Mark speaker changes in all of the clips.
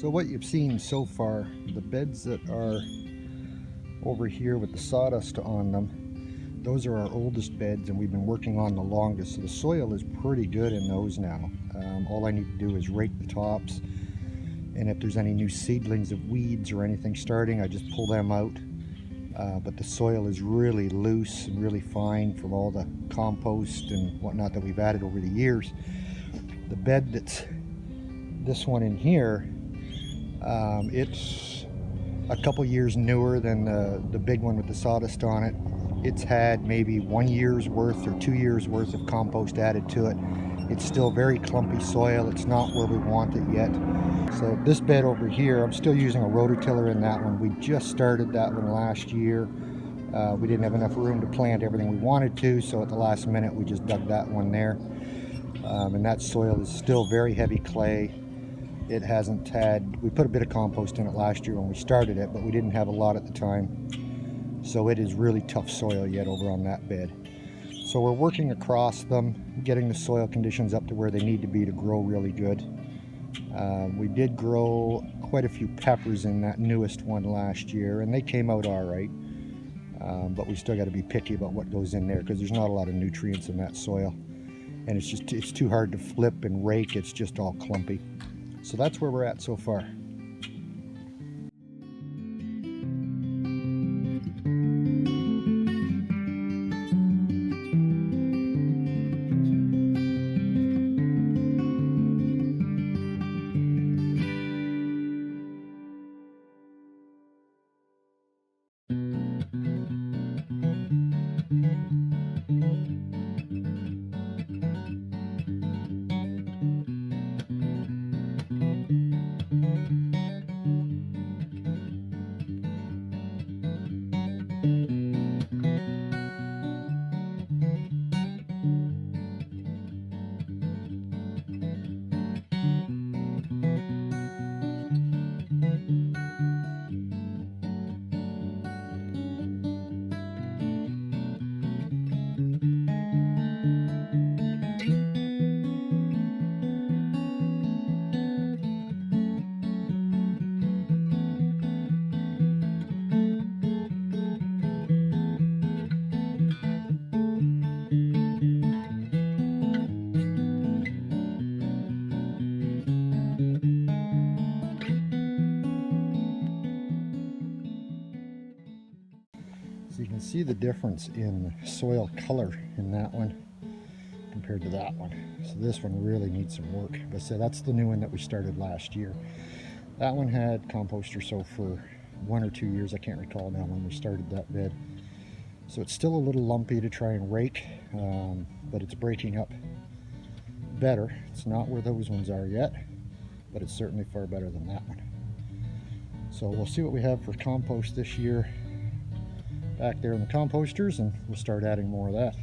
Speaker 1: So what you've seen so far, the beds that are over here with the sawdust on them, those are our oldest beds and we've been working on the longest. So the soil is pretty good in those now. All I need to do is rake the tops, and if there's any new seedlings of weeds or anything starting, I just pull them out. But the soil is really loose and really fine from all the compost and whatnot that we've added over the years. The bed that's this one in here, it's a couple years newer than the big one with the sawdust on it. It's had maybe 1 year's worth or 2 years worth of compost added to it. It's still very clumpy soil. It's not where we want it yet. So this bed over here, I'm still using a rototiller in that one. We just started that one last year. We didn't have enough room to plant everything we wanted to, so at the last minute we just dug that one there. And that soil is still very heavy clay. It hasn't had, we put a bit of compost in it last year when we started it, but we didn't have a lot at the time. So it is really tough soil yet over on that bed. So we're working across them, getting the soil conditions up to where they need to be to grow really good. We did grow quite a few peppers in that newest one last year, and they came out all right. But we still got to be picky about what goes in there because there's not a lot of nutrients in that soil. And it's too hard to flip and rake. It's just all clumpy. So that's where we're at so far. So you can see the difference in soil color in that one compared to that one. So this one really needs some work. But so that's the new one that we started last year. That one had compost or so for 1 or 2 years. I can't recall now when we started that bed. So it's still a little lumpy to try and rake, but it's breaking up better. It's not where those ones are yet, but it's certainly far better than that one. So we'll see what we have for compost this year back there in the composters, and we'll start adding more of that.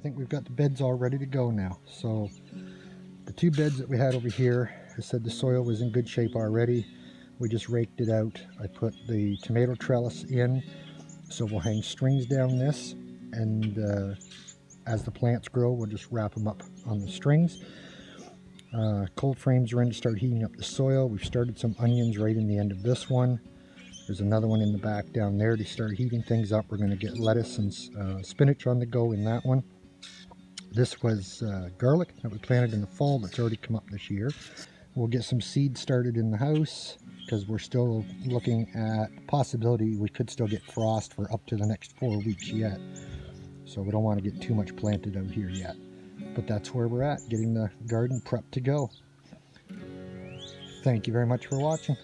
Speaker 1: think we've got the beds all ready to go now. So the 2 beds that we had over here, I said the soil was in good shape already. We just raked it out. I put the tomato trellis in, so we'll hang strings down this, and as the plants grow, we'll just wrap them up on the strings. Cold frames are in to start heating up the soil. We've started some onions right in the end of this one. There's another one in the back down there to start heating things up. We're going to get lettuce and spinach on the go in that one. This was garlic that we planted in the fall that's already come up this year. We'll get some seeds started in the house because we're still looking at the possibility we could still get frost for up to the next 4 weeks yet. So we don't want to get too much planted out here yet. But that's where we're at, getting the garden prepped to go. Thank you very much for watching.